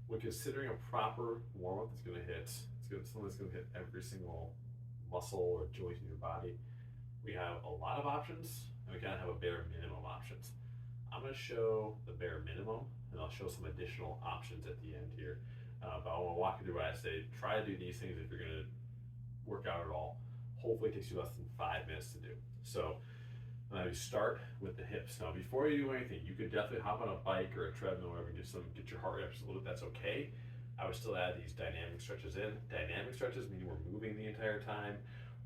when considering a proper warm-up that's going to hit, something that's going to hit every single muscle or joint in your body, we have a lot of options, and we kind of have a bare minimum options. I'm going to show the bare minimum, and I'll show some additional options at the end here. But I want to walk you through what I say. Try to do these things if you're going to work out at all. Hopefully, it takes you less than 5 minutes to do. So, you start with the hips. Now, before you do anything, you could definitely hop on a bike or a treadmill or whatever and get your heart rate up just a little bit. That's okay. I would still add these dynamic stretches in. Dynamic stretches mean we're moving the entire time.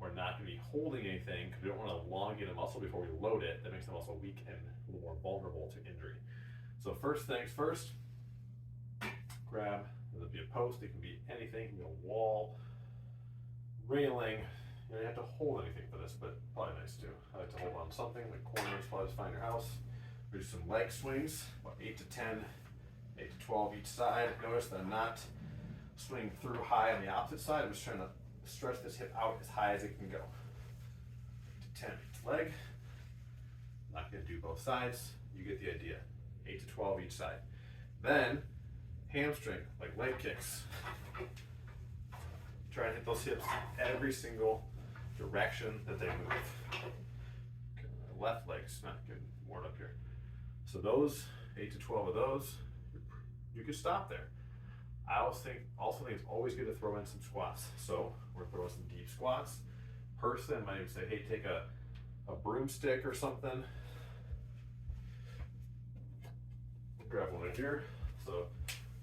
We're not going to be holding anything because we don't want to elongate a muscle before we load it. That makes the muscle weak and a little more vulnerable to injury. So first things first, grab, it'll be a post, it can be anything, it can be a wall, railing. You don't have to hold anything for this, but probably nice too. I like to hold on something, like corners, probably just find your house. We do some leg swings, about 8 to 10, 8 to 12 each side. Notice that I'm not swinging through high on the opposite side. I'm just trying to stretch this hip out as high as it can go. 8 to 10 each leg. I'm not going to do both sides. You get the idea. 8 to 12 each side. Then hamstring, like leg kicks. Try and hit those hips every single direction that they move. Left leg's not getting warmed up here. So those 8 to 12 of those, you could stop there. I also think it's always good to throw in some squats. So we're throwing some deep squats. Person might even say, hey, take a broomstick or something. Grab one in here. So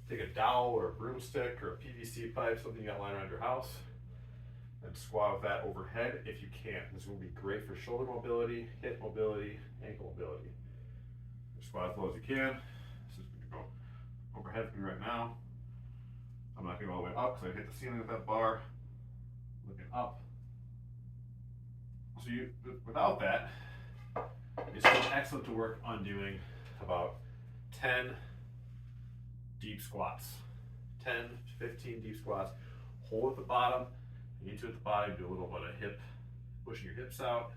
take a dowel or a broomstick or a PVC pipe, something you got lying around your house, and squat with that overhead if you can. This will be great for shoulder mobility, hip mobility, ankle mobility. Squat as low as you can. This is going to go overhead for me right now. I'm not going to go all the way up because I hit the ceiling with that bar. Looking up. So without that, it's excellent to work on doing about 10 deep squats. 10 to 15 deep squats. Hold at the bottom, into at the bottom, do a little bit of hip, pushing your hips out.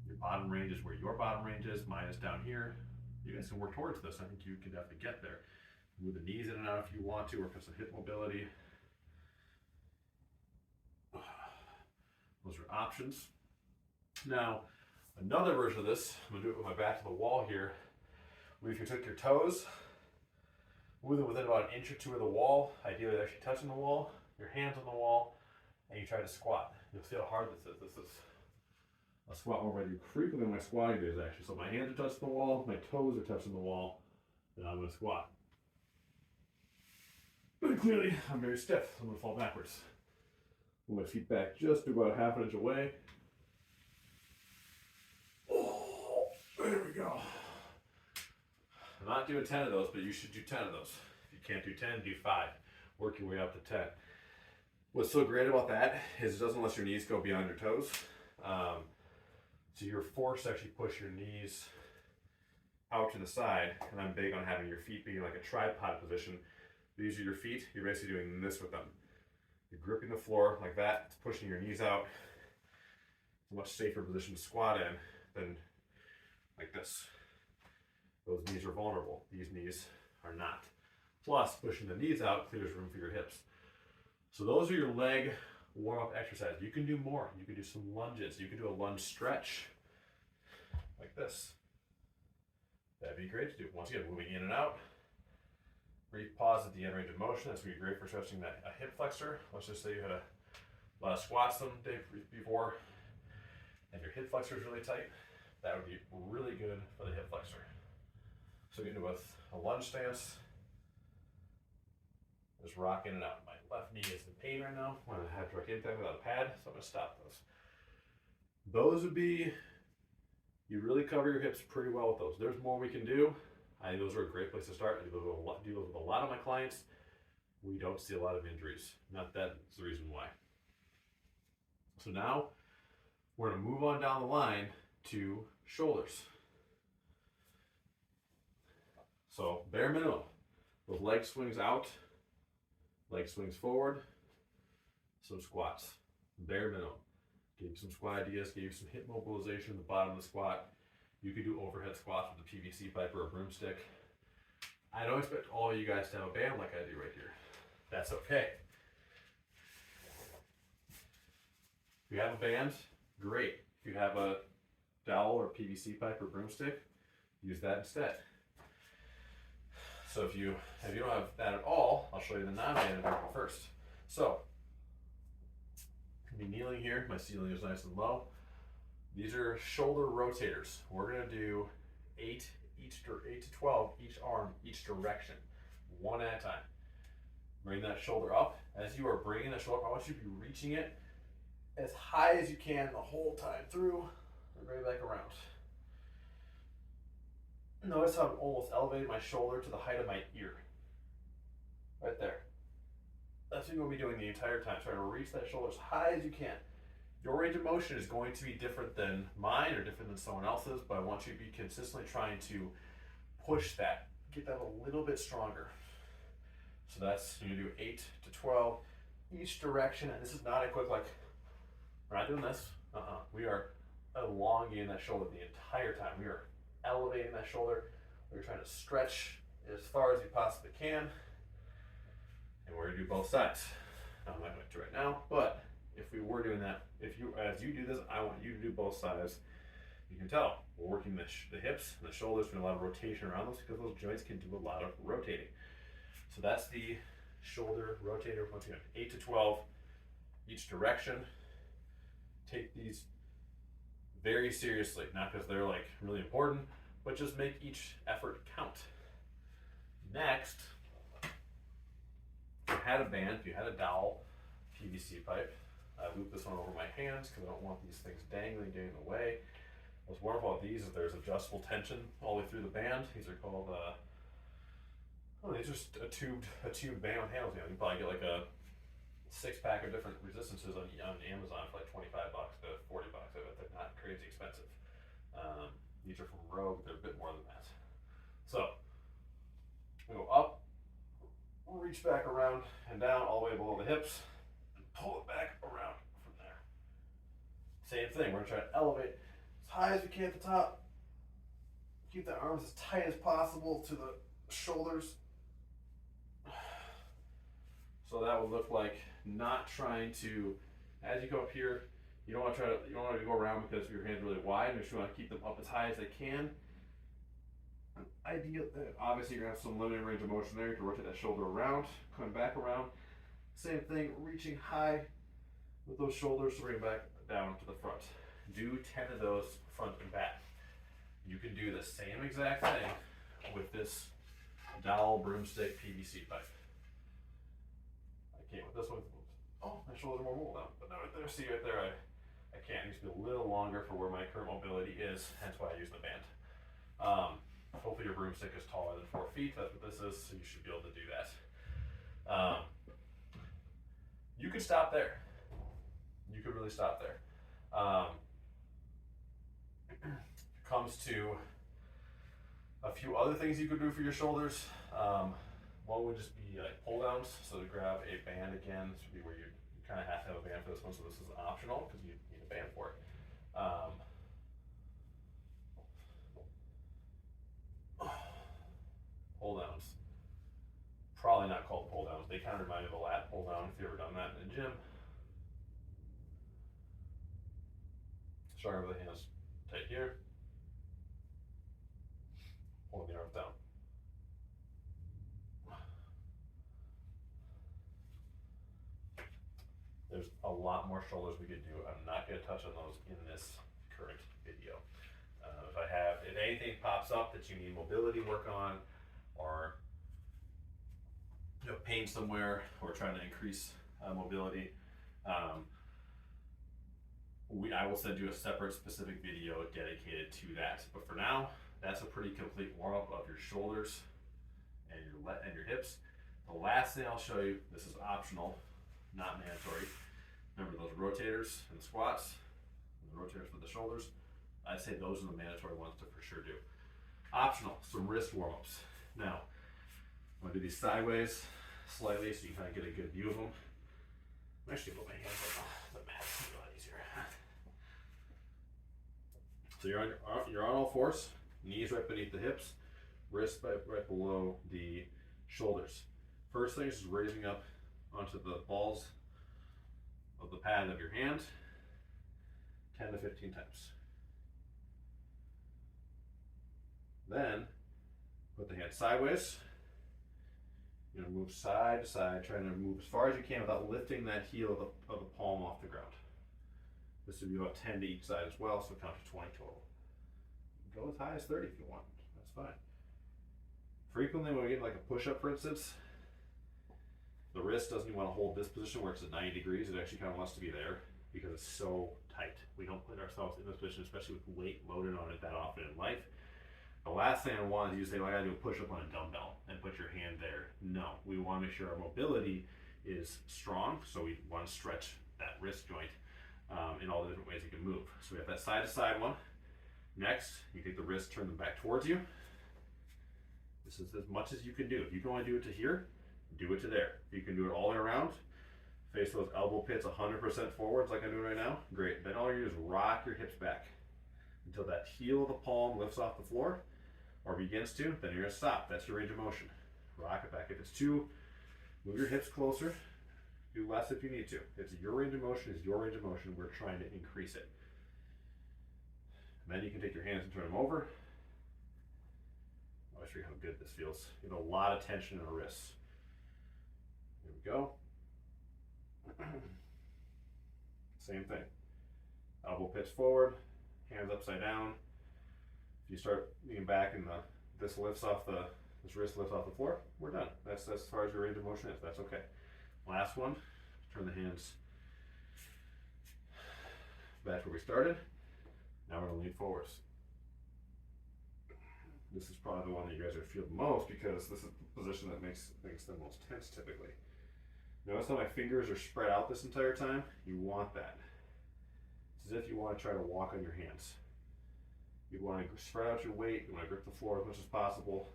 Your bottom range is where your bottom range is. Mine is down here. You guys can work towards this. I think you can definitely get there. Move the knees in and out if you want to, work on some hip mobility. Those are options. Now, another version of this, I'm going to do it with my back to the wall here. If you took your toes, move them within about an inch or two of the wall, ideally they're actually touching the wall, your hands on the wall, and you try to squat. You'll see how hard this is. This is a squat more I do frequently in my squatting days actually. So my hands are touching the wall, my toes are touching the wall, and I'm going to squat. But clearly I'm very stiff, so I'm going to fall backwards. Move my feet back just about half an inch away. Oh, there we go. I'm not doing 10 of those, but you should do 10 of those. If you can't do 10, do 5. Work your way up to 10. What's so great about that is it doesn't let your knees go beyond your toes. So you're forced to actually push your knees out to the side, and I'm big on having your feet being like a tripod position. These are your feet, you're basically doing this with them. You're gripping the floor like that, it's pushing your knees out. It's a much safer position to squat in than like this. Those knees are vulnerable. These knees are not. Plus, pushing the knees out clears room for your hips. So those are your leg warm-up exercises. You can do more. You can do some lunges. You can do a lunge stretch like this. That'd be great to do. Once again, moving in and out. Brief pause at the end range of motion. That's going to be great for stretching a hip flexor. Let's just say you had a lot of squats the day before and your hip flexor is really tight. That would be really good for the hip flexor. So get into a lunge stance. Just rock in and out. My left knee is in pain right now. I'm going to have direct impact without a pad, so I'm going to stop those. Those would be, you really cover your hips pretty well with those. There's more we can do. I think those are a great place to start. I do those with a lot of my clients. We don't see a lot of injuries. Not that it's the reason why. So now we're going to move on down the line to shoulders. So bare minimum, those leg swings out, leg swings forward, some squats, bare minimum. Give you some squat ideas, give you some hip mobilization at the bottom of the squat. You could do overhead squats with a PVC pipe or a broomstick. I don't expect all of you guys to have a band like I do right here. That's okay. If you have a band, great. If you have a dowel or PVC pipe or broomstick, use that instead. So if you don't have that at all, I'll show you the non-banded version first. So, be kneeling here. My ceiling is nice and low. These are shoulder rotators. We're gonna do 8 to 12 each arm, each direction, one at a time. Bring that shoulder up. As you are bringing that shoulder up, I want you to be reaching it as high as you can the whole time through, and bring it back around. Notice how I'm almost elevating my shoulder to the height of my ear. Right there. That's what you're going to be doing the entire time. Try to reach that shoulder as high as you can. Your range of motion is going to be different than mine or different than someone else's, but I want you to be consistently trying to push that. Get that a little bit stronger. So that's, you do 8 to 12 each direction, and this is not a quick, like, we're not doing this. We are elongating that shoulder the entire time. We are elevating that shoulder. We're trying to stretch as far as you possibly can. And we're gonna do both sides. Now, I'm not going to right now, but if we were doing that, as you do this, I want you to do both sides. You can tell we're working the hips and the shoulders, doing a lot of rotation around those because those joints can do a lot of rotating. So that's the shoulder rotator. Once again, 8 to 12 each direction. Take these very seriously, not because they're like really important, but just make each effort count. Next, if you had a band, if you had a dowel, PVC pipe, I loop this one over my hands because I don't want these things dangling, getting in the way. What's wonderful about these is there's adjustable tension all the way through the band. These are called, these are a tube band with handles. You know, you can probably get like a 6-pack of different resistances on Amazon for like $25 to $40. I bet they're not crazy expensive. These are from Rogue. They're a bit more than that. So we go up, reach back around and down all the way below the hips, and pull it back around from there. Same thing. We're gonna try to elevate as high as we can at the top. Keep the arms as tight as possible to the shoulders. So that would look like not trying to, as you go up here, you don't want to go around because your hands are really wide. You just want to keep them up as high as they can. Ideal, obviously you're gonna have some limited range of motion there. You can rotate that shoulder around, come back around. Same thing, reaching high with those shoulders to bring back down to the front. Do 10 of those front and back. You can do the same exact thing with this dowel broomstick PVC pipe. I can't with this one. Oh, my shoulders are more mobile now. But right there, see right there, I can't. It needs to be a little longer for where my current mobility is, hence why I use the band. Hopefully your broomstick is taller than 4 feet. That's what this is, so you should be able to do that. You could stop there. You could really stop there. Comes to a few other things you could do for your shoulders. One would just be like pull downs. So to grab a band again, this would be where you kind of have to have a band for this one. So this is optional because you need a band for it. Pull downs. Probably not called pull downs. They kind of remind me of a lat pull down if you've ever done that in the gym. Starting with the hands tight here. Pulling the arms down. There's a lot more shoulders we could do. I'm not going to touch on those in this current video. If anything pops up that you need mobility work on, or pain somewhere, or trying to increase mobility, I will send you a separate specific video dedicated to that. But for now, that's a pretty complete warm-up of your shoulders and your hips. The last thing I'll show you, this is optional, not mandatory. Remember those rotators and the squats, and the rotators for the shoulders. I'd say those are the mandatory ones to for sure do. Optional, some wrist warm-ups. Now, I'm gonna do these sideways slightly so you can kind of get a good view of them. I'm actually gonna put my hands on the mat, it's a lot easier. So you're on all fours, knees right beneath the hips, wrist right below the shoulders. First thing is just raising up onto the balls of the pad of your hand 10 to 15 times. Then put the hand sideways. Move side to side, trying to move as far as you can without lifting that heel of the palm off the ground. This would be about 10 to each side as well, so count to 20 total. Go as high as 30 if you want, that's fine. Frequently when we get like a push-up, for instance, the wrist doesn't even want to hold this position where it's at 90 degrees. It actually kind of wants to be there because it's so tight. We don't put ourselves in this position, especially with weight loaded on it that often in life. The last thing I want is you to say, well, I gotta do a push-up on a dumbbell and put your hand there. No, we want to make sure our mobility is strong, so we want to stretch that wrist joint in all the different ways you can move. So we have that side-to-side one. Next, you take the wrist, turn them back towards you. This is as much as you can do. If you can only do it to here, do it to there. If you can do it all the way around, face those elbow pits 100% forwards like I'm doing right now, great. Then all you do is rock your hips back until that heel of the palm lifts off the floor or begins to, then you're gonna stop. That's your range of motion. Rock it back. If it's two, move your hips closer. Do less if you need to. It's your range of motion, is your range of motion. We're trying to increase it. And then you can take your hands and turn them over. I'll show you how good this feels. You have a lot of tension in the wrists. Here we go. Same thing. Elbow pits forward, hands upside down. If you start leaning back and this wrist lifts off the floor, we're done. That's as far as your range of motion is. That's okay. Last one, turn the hands back to where we started. Now we're gonna lean forwards. This is probably the one that you guys are gonna feel the most because this is the position that makes things the most tense typically. Notice how my fingers are spread out this entire time? You want that. It's as if you want to try to walk on your hands. You want to spread out your weight, you want to grip the floor as much as possible.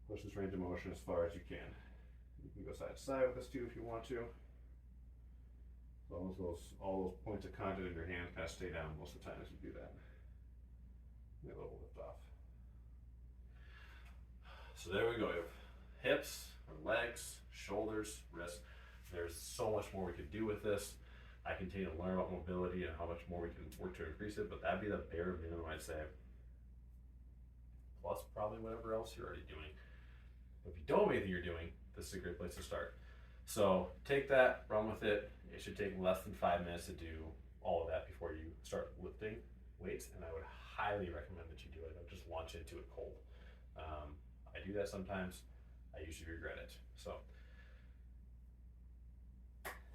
Push this range of motion as far as you can. You can go side to side with this too if you want to. As long as all those points of contact in your hand kind of stay down most of the time as you do that. Get a little lift off. So there we go. We have hips, our legs, shoulders, wrists. There's so much more we could do with this. I continue to learn about mobility and how much more we can work to increase it, but that'd be the bare minimum I'd say. Plus probably whatever else you're already doing. If you don't have anything you're doing, this is a great place to start. So take that, run with it. It should take less than 5 minutes to do all of that before you start lifting weights, and I would highly recommend that you do it. Don't just launch into it cold. I do that sometimes. I usually regret it. So